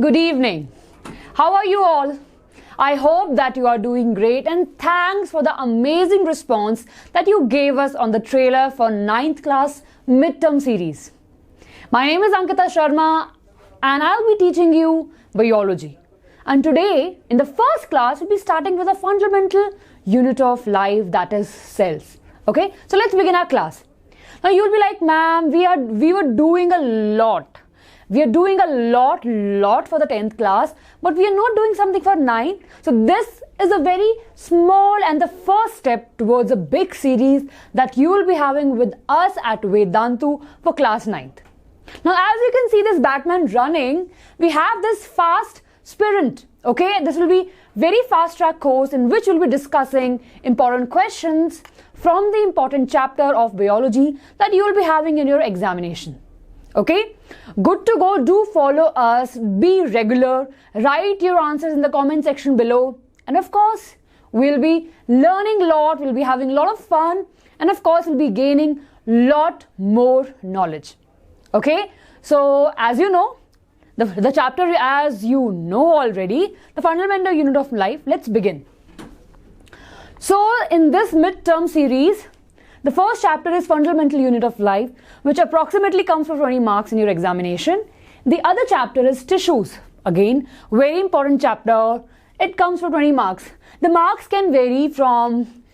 good evening. How are you all? I hope that you are doing great, and thanks for the amazing response that you gave us on the trailer for 9th class midterm series. My name is Ankita Sharma and I'll be teaching you biology. And today in the first class we'll be starting with a fundamental unit of life, that is cells. Okay, so let's begin our class. Now you'll be like, ma'am, we were doing a lot. We are doing a lot for the 10th class, but we are not doing something for 9. So this is a very small and the first step towards a big series that you will be having with us at Vedantu for class 9th. Now as you can see this Batman running, we have this fast sprint. Okay, this will be very fast track course in which we'll be discussing important questions from the important chapter of biology that you will be having in your examination. Okay, good to go. Do follow us, be regular, write your answers in the comment section below, and of course we'll be learning a lot, we'll be having a lot of fun, and of course we'll be gaining lot more knowledge. Okay, so as you know, the chapter, as you know already, the fundamental unit of life. Let's begin. So in this midterm series, the first chapter is fundamental unit of life, which approximately comes for 20 marks in your examination. The other chapter is tissues. Again, very important chapter. It comes for 20 marks. The marks can vary from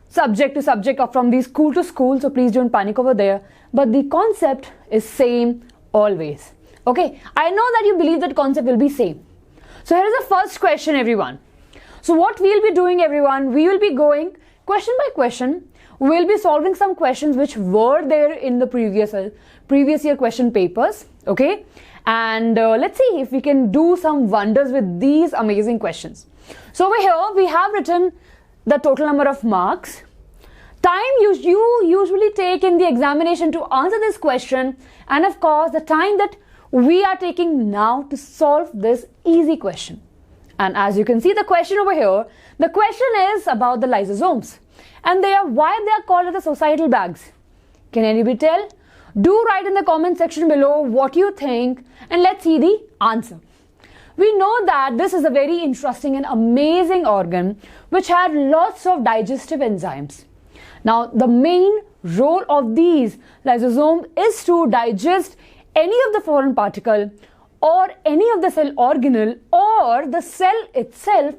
subject to subject or from the school to school, so please don't panic over there. But the concept is same always. Okay, I know that you believe that concept will be same. So here is the first question, everyone. So what we'll be doing, everyone, we will be going question by question. We'll be solving some questions which were there in the previous year question papers. Okay, and let's see if we can do some wonders with these amazing questions. So over here we have written the total number of marks, time you usually take in the examination to answer this question, and of course the time that we are taking now to solve this easy question. And as you can see the question over here, the question is about the lysosomes. And why they are called as the societal bags. Can anybody tell? Do write in the comment section below what you think, and let's see the answer. We know that this is a very interesting and amazing organ which had lots of digestive enzymes. Now the main role of these lysosomes is to digest any of the foreign particle or any of the cell organelle or the cell itself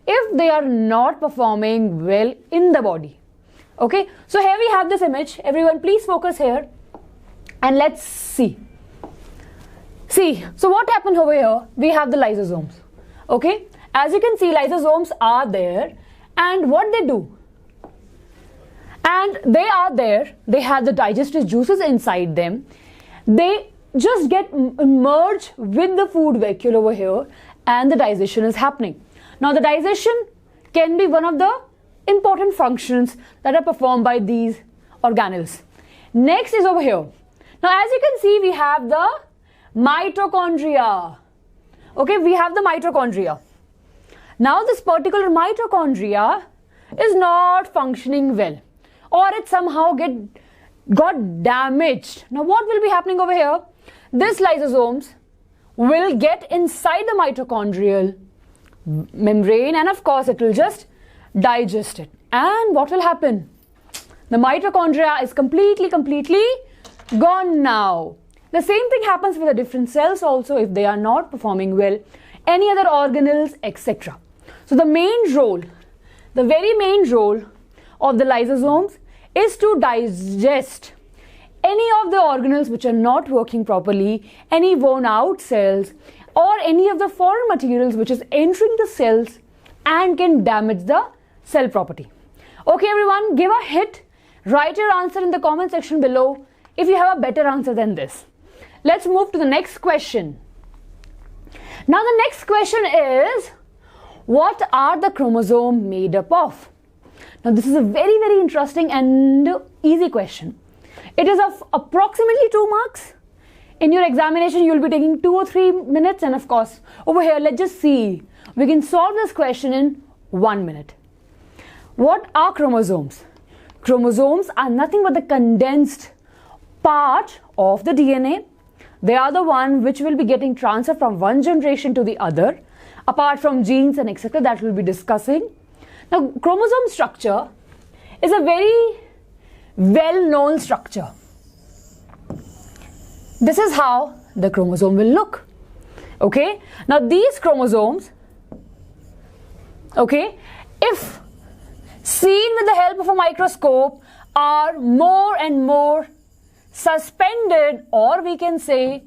if they are not performing well in the body. Okay, so here we have this image. Everyone please focus here and let's see. So what happened over here? We have the lysosomes. Okay, as you can see, lysosomes are there, and what they do? And they are there, they have the digestive juices inside them. They just get merged with the food vacuole over here, and the digestion is happening. Now the digestion can be one of the important functions that are performed by these organelles. Next is over here. Now as you can see, we have the mitochondria. Okay, we have the mitochondria. Now this particular mitochondria is not functioning well, or it somehow got damaged. Now what will be happening over here? This lysosomes will get inside the mitochondrial membrane, and of course it will just digest it. And what will happen? The mitochondria is completely gone now. The same thing happens with the different cells also if they are not performing well, any other organelles, etc. So the very main role of the lysosomes is to digest any of the organelles which are not working properly, any worn out cells, or any of the foreign materials which is entering the cells and can damage the cell property. Okay everyone, give a hit, write your answer in the comment section below if you have a better answer than this. Let's move to the next question. Now the next question is, what are the chromosomes made up of? Now this is a very interesting and easy question. It is of approximately 2 marks. In your examination, you will be taking 2 or 3 minutes, and of course, over here, let's just see. We can solve this question in 1 minute. What are chromosomes? Chromosomes are nothing but the condensed part of the DNA They are the one which will be getting transferred from one generation to the other, apart from genes and etc. that we'll be discussing. Now, chromosome structure is a very well-known structure. This is how the chromosome will look. Okay, now these chromosomes, okay, if seen with the help of a microscope, are more and more suspended, or we can say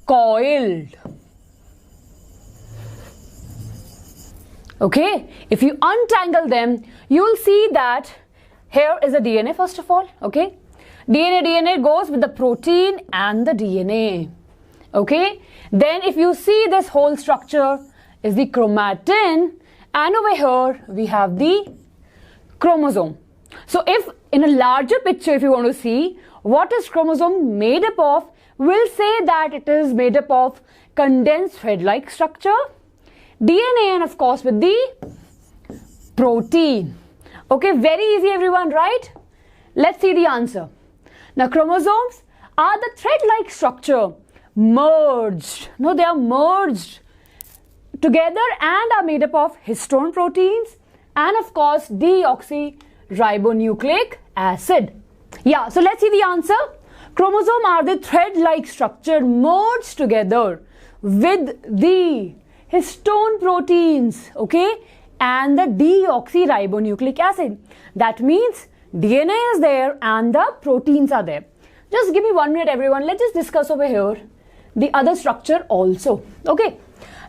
coiled. Okay, if you untangle them, you will see that here is a DNA first of all. Okay, DNA goes with the protein and the DNA. Okay, then if you see this whole structure is the chromatin, and over here we have the chromosome. So if in a larger picture, if you want to see what is chromosome made up of, we'll say that it is made up of condensed thread-like structure, DNA, and of course with the protein. Okay, very easy everyone, right? Let's see the answer. Now chromosomes are the thread-like structure merged. No, they are merged together and are made up of histone proteins and of course deoxyribonucleic acid. Yeah, so let's see the answer. Chromosome are the thread-like structure merged together with the histone proteins, okay, and the deoxyribonucleic acid. That means DNA is there and the proteins are there. Just give me 1 minute everyone. Let's just discuss over here the other structure also. Okay.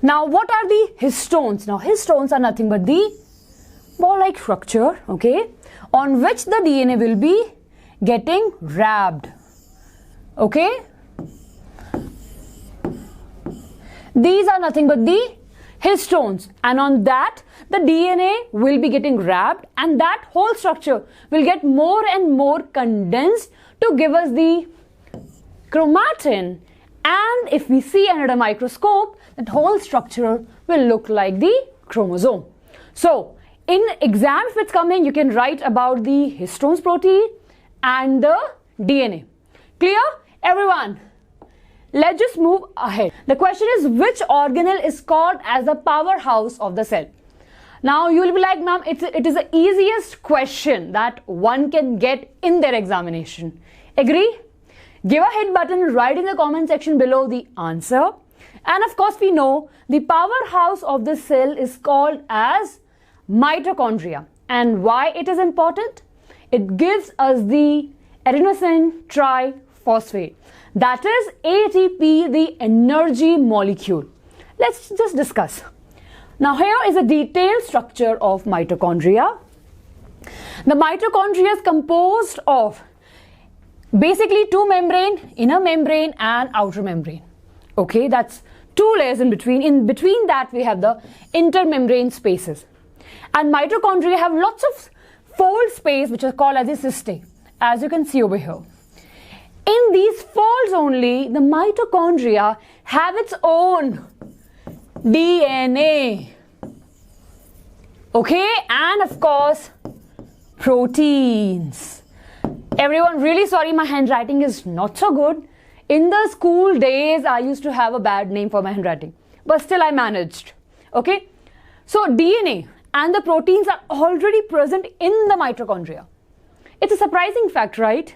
Now what are the histones? Now histones are nothing but the ball-like structure, okay, on which the DNA will be getting wrapped. Okay. These are nothing but the histones, and on that the DNA will be getting wrapped, and that whole structure will get more and more condensed to give us the chromatin. And if we see under a microscope, that whole structure will look like the chromosome. So in exam, if it's coming, you can write about the histones protein and the DNA. Clear everyone? Let's just move ahead. The question is, which organelle is called as the powerhouse of the cell? Now you will be like, ma'am, it is the easiest question that one can get in their examination. Agree? Give a hit button, write in the comment section below the answer. And of course we know the powerhouse of the cell is called as mitochondria. And why it is important? It gives us the adenosine triphosphate. That is ATP, the energy molecule. Let's just discuss. Now here is a detailed structure of mitochondria. The mitochondria is composed of basically two membrane, inner membrane and outer membrane. Okay, that's two layers in between. In between that we have the intermembrane spaces. And mitochondria have lots of fold space which are called as the cistae, as you can see over here. In these folds only, the mitochondria have its own DNA. Okay, and of course proteins. Everyone, really sorry, my handwriting is not so good. In the school days, I used to have a bad name for my handwriting, but still I managed. Okay, so DNA and the proteins are already present in the mitochondria. It's a surprising fact, right?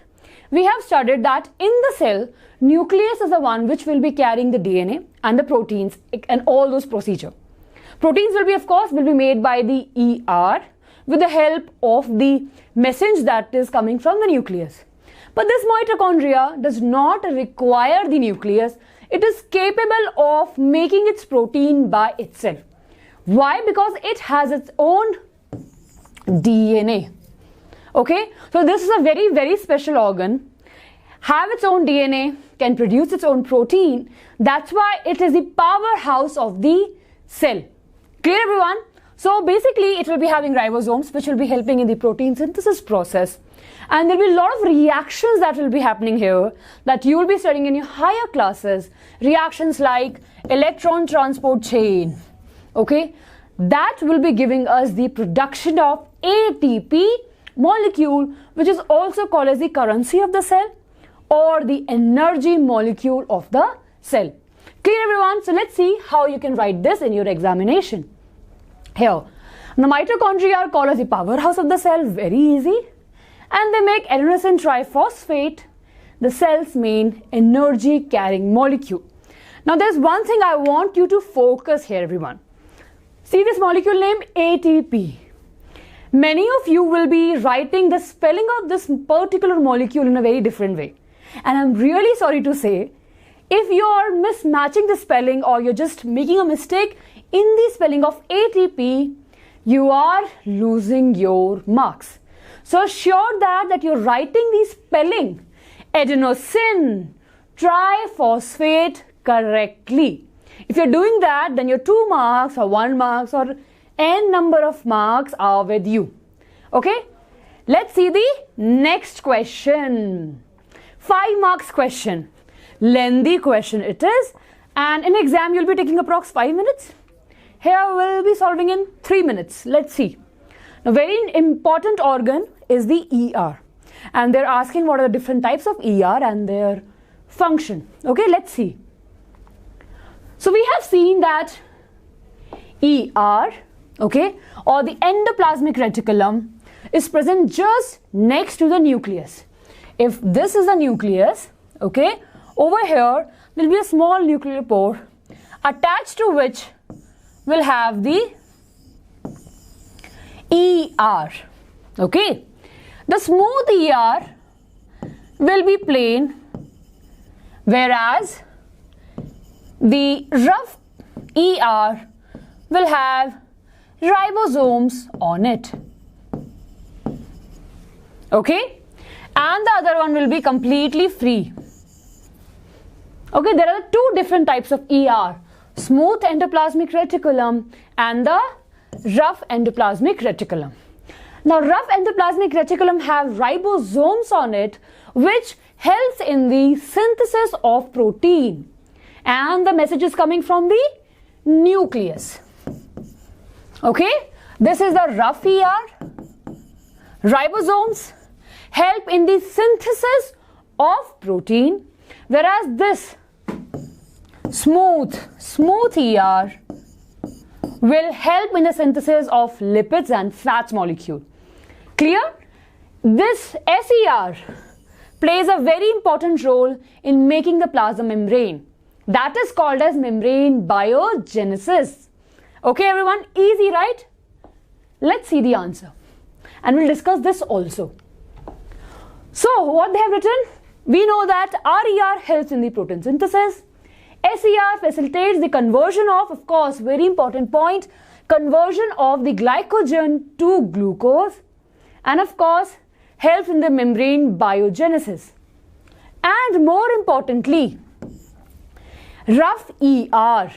We have studied that in the cell, nucleus is the one which will be carrying the DNA and the proteins and all those procedure. Proteins will be, of course, will be made by the ER with the help of the message that is coming from the nucleus. But this mitochondria does not require the nucleus. It is capable of making its protein by itself. Why? Because it has its own DNA. Okay, so this is a very, very special organ, have its own DNA, can produce its own protein. That's why it is the powerhouse of the cell. Clear everyone? So basically it will be having ribosomes which will be helping in the protein synthesis process. And there will be a lot of reactions that will be happening here that you will be studying in your higher classes. Reactions like electron transport chain. Okay, that will be giving us the production of ATP molecule, which is also called as the currency of the cell or the energy molecule of the cell. Clear everyone? So let's see how you can write this in your examination. Here, the mitochondria are called as the powerhouse of the cell, very easy. And they make adenosine triphosphate, the cell's main energy carrying molecule. Now there's one thing I want you to focus here everyone. See this molecule name ATP. Many of you will be writing the spelling of this particular molecule in a very different way. And I'm really sorry to say, if you're mismatching the spelling or you're just making a mistake in the spelling of ATP, you are losing your marks. So assure that you're writing the spelling adenosine triphosphate correctly. If you're doing that, then your 2 marks or 1 marks or n number of marks are with you. Okay? Let's see the next question. 5 marks question. Lengthy question it is. And in exam, you'll be taking approx 5 minutes. Here we'll be solving in 3 minutes. Let's see. A very important organ is the ER. And they're asking what are the different types of ER and their function. Okay, let's see. So we have seen that ER, okay, or the endoplasmic reticulum is present just next to the nucleus. If this is the nucleus, okay, over here there will be a small nuclear pore attached to which will have the ER, okay. The smooth ER will be plain, whereas the rough ER will have ribosomes on it, okay, and the other one will be completely free. Okay, there are 2 different types of ER, smooth endoplasmic reticulum and the rough endoplasmic reticulum. Now, rough endoplasmic reticulum have ribosomes on it, which helps in the synthesis of protein. And the message is coming from the nucleus. Okay, this is the rough ER. Ribosomes help in the synthesis of protein, whereas this smooth ER will help in the synthesis of lipids and fats molecule. Clear? This SER plays a very important role in making the plasma membrane. That is called as membrane biogenesis. Okay everyone, easy right? Let's see the answer. And we'll discuss this also. So what they have written? We know that RER helps in the protein synthesis. SER facilitates the conversion of course, very important point, conversion of the glycogen to glucose, and of course, helps in the membrane biogenesis. And more importantly, rough ER,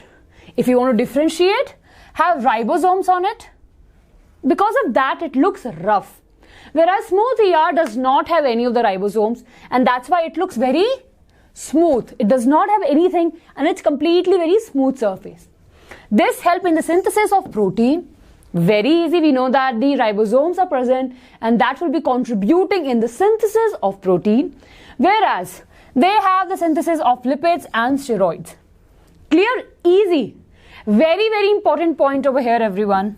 if you want to differentiate, have ribosomes on it. Because of that, it looks rough. Whereas smooth ER does not have any of the ribosomes, and that's why it looks very smooth. It does not have anything, and it's completely very smooth surface. This helps in the synthesis of protein. Very easy, we know that the ribosomes are present and that will be contributing in the synthesis of protein, whereas they have the synthesis of lipids and steroids. Clear? Easy. Very important point over here everyone.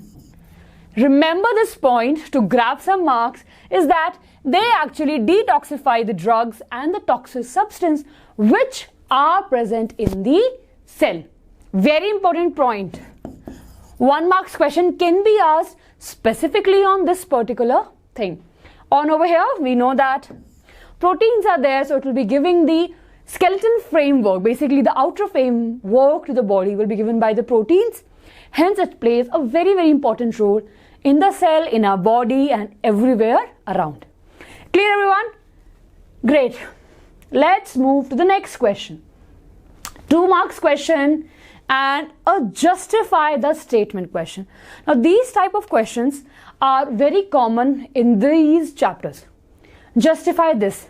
Remember this point to grab some marks is that they actually detoxify the drugs and the toxic substance which are present in the cell. Very important point. 1 marks question can be asked specifically on this particular thing. On over here, we know that proteins are there, so it will be giving the skeleton framework, basically the outer framework to the body will be given by the proteins. Hence, it plays a very important role in the cell, in our body and everywhere around. Clear everyone? Great. Let's move to the next question. 2 marks question and a justify the statement question. Now these type of questions are very common in these chapters. Justify this.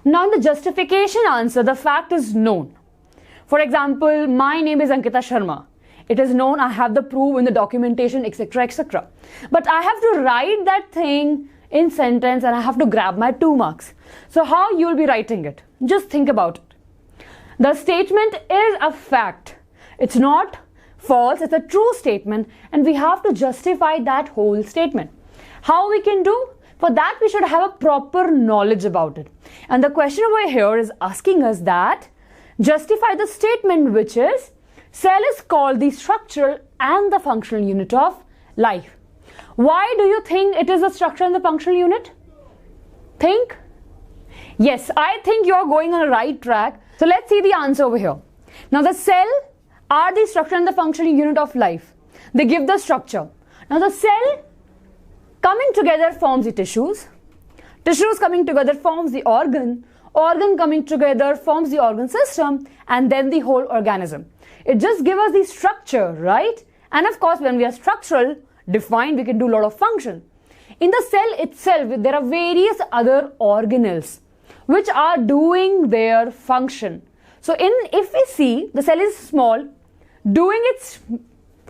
Now in the justification answer, the fact is known. For example, my name is Ankita Sharma. It is known, I have the proof in the documentation, etc, etc. But I have to write that thing in sentence and I have to grab my 2 marks. So how you will be writing it? Just think about it. The statement is a fact. It's not false, it's a true statement, and we have to justify that whole statement. How we can do? For that, we should have a proper knowledge about it. And the question over here is asking us that justify the statement which is cell is called the structural and the functional unit of life. Why do you think it is the structural and the functional unit? Think? Yes, I think you are going on the right track. So let's see the answer over here. Now the cell are the structural and the functional unit of life. They give the structure. Now the cell coming together forms the tissues. Tissues coming together forms the organ. Organ coming together forms the organ system, and then the whole organism. It just gives us the structure, right? And of course, when we are structural, defined, we can do a lot of function. In the cell itself, there are various other organelles which are doing their function. So if we see, the cell is small, doing its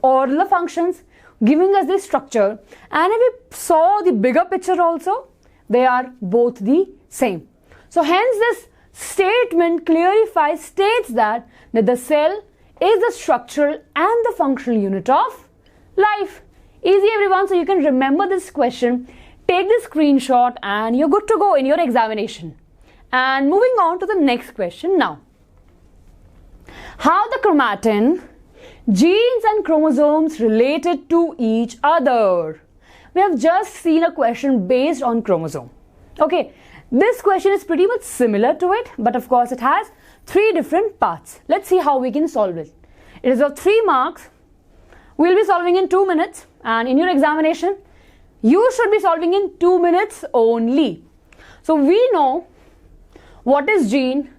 all the functions, giving us the structure, and if we saw the bigger picture also, they are both the same. So hence this statement states that the cell is the structural and the functional unit of life. Easy everyone, so you can remember this question, take this screenshot and you're good to go in your examination. And moving on to the next question now. How the chromatin, genes and chromosomes related to each other? We have just seen a question based on chromosome. Okay, this question is pretty much similar to it, but of course it has 3 different parts. Let's see how we can solve it. It is of 3 marks. We'll be solving in 2 minutes, and in your examination, you should be solving in 2 minutes only. So we know what is gene,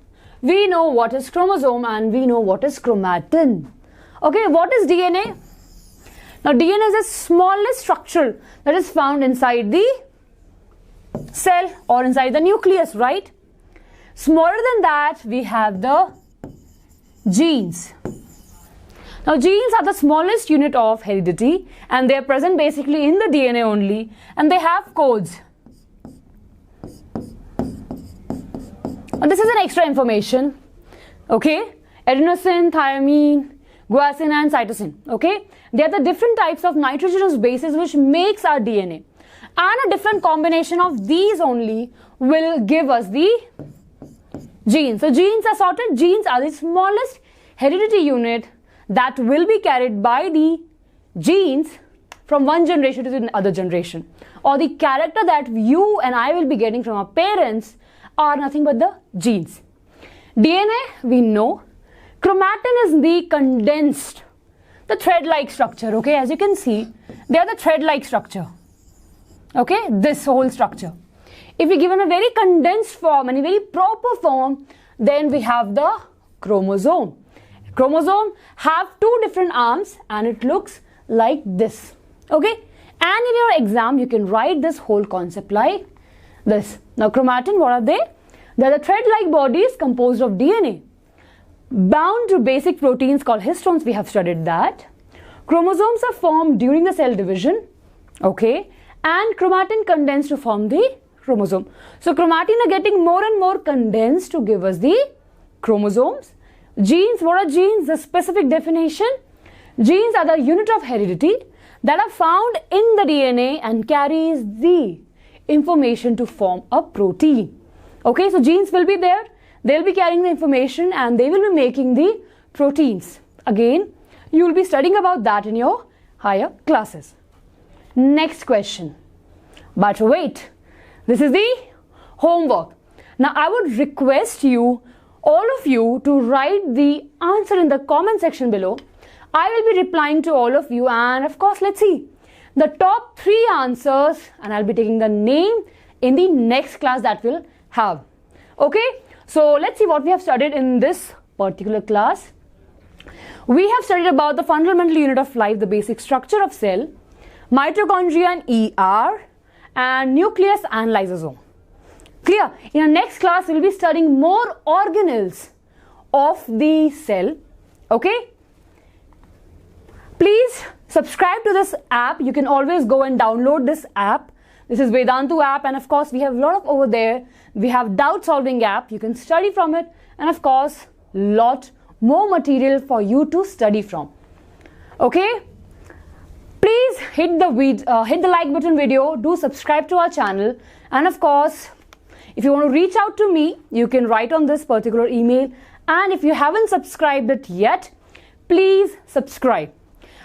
we know what is chromosome, and we know what is chromatin. Okay, what is DNA? Now DNA is the smallest structure that is found inside the cell or inside the nucleus, right? Smaller than that, we have the genes. Now genes are the smallest unit of heredity, and they are present basically in the DNA only, and they have codes. Now this is an extra information, okay? Adenosine, thymine, guanine and cytosine, okay? They are the different types of nitrogenous bases which makes our DNA. And a different combination of these only will give us the genes. So genes are sorted. Genes are the smallest heredity unit that will be carried by the genes from one generation to the other generation. Or the character that you and I will be getting from our parents are nothing but the genes. DNA, we know. Chromatin is the condensed, the thread-like structure, okay? As you can see, they are the thread-like structure, okay? This whole structure. If we given a very condensed form and a very proper form, then we have the chromosome. Chromosome have 2 different arms and it looks like this, okay? And in your exam, you can write this whole concept like this. Now, chromatin, what are they? They are the thread-like bodies composed of DNA. Bound to basic proteins called histones, we have studied that. Chromosomes are formed during the cell division, okay? And chromatin condensed to form the chromosome. So, chromatin are getting more and more condensed to give us the chromosomes. Genes, what are genes? The specific definition. Genes are the unit of heredity that are found in the DNA and carries the information to form a protein. Okay, so genes will be there. They'll be carrying the information and they will be making the proteins. Again, you will be studying about that in your higher classes. Next question. But wait, this is the homework. Now, I would request you, all of you, to write the answer in the comment section below. I will be replying to all of you, and of course, let's see the top 3 answers, and I'll be taking the name in the next class that we'll have. Okay, so let's see what we have studied in this particular class. We have studied about the fundamental unit of life, the basic structure of cell, mitochondria and ER, and nucleus and lysosome. Clear? In our next class, we'll be studying more organelles of the cell. Okay? Please subscribe to this app. You can always go and download this app. This is Vedantu app, and of course, we have a lot of over there. We have doubt solving app. You can study from it, and of course, lot more material for you to study from. Okay? Please hit the like button video, do subscribe to our channel, and of course, if you want to reach out to me, you can write on this particular email, and if you haven't subscribed it yet, please subscribe.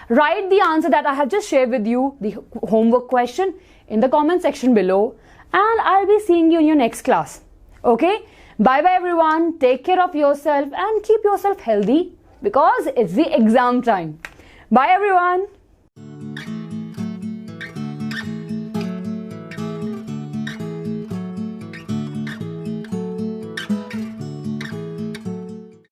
Write the answer that I have just shared with you, the homework question, in the comment section below, and I'll be seeing you in your next class. Okay? Bye bye everyone, take care of yourself and keep yourself healthy because it's the exam time. Bye everyone.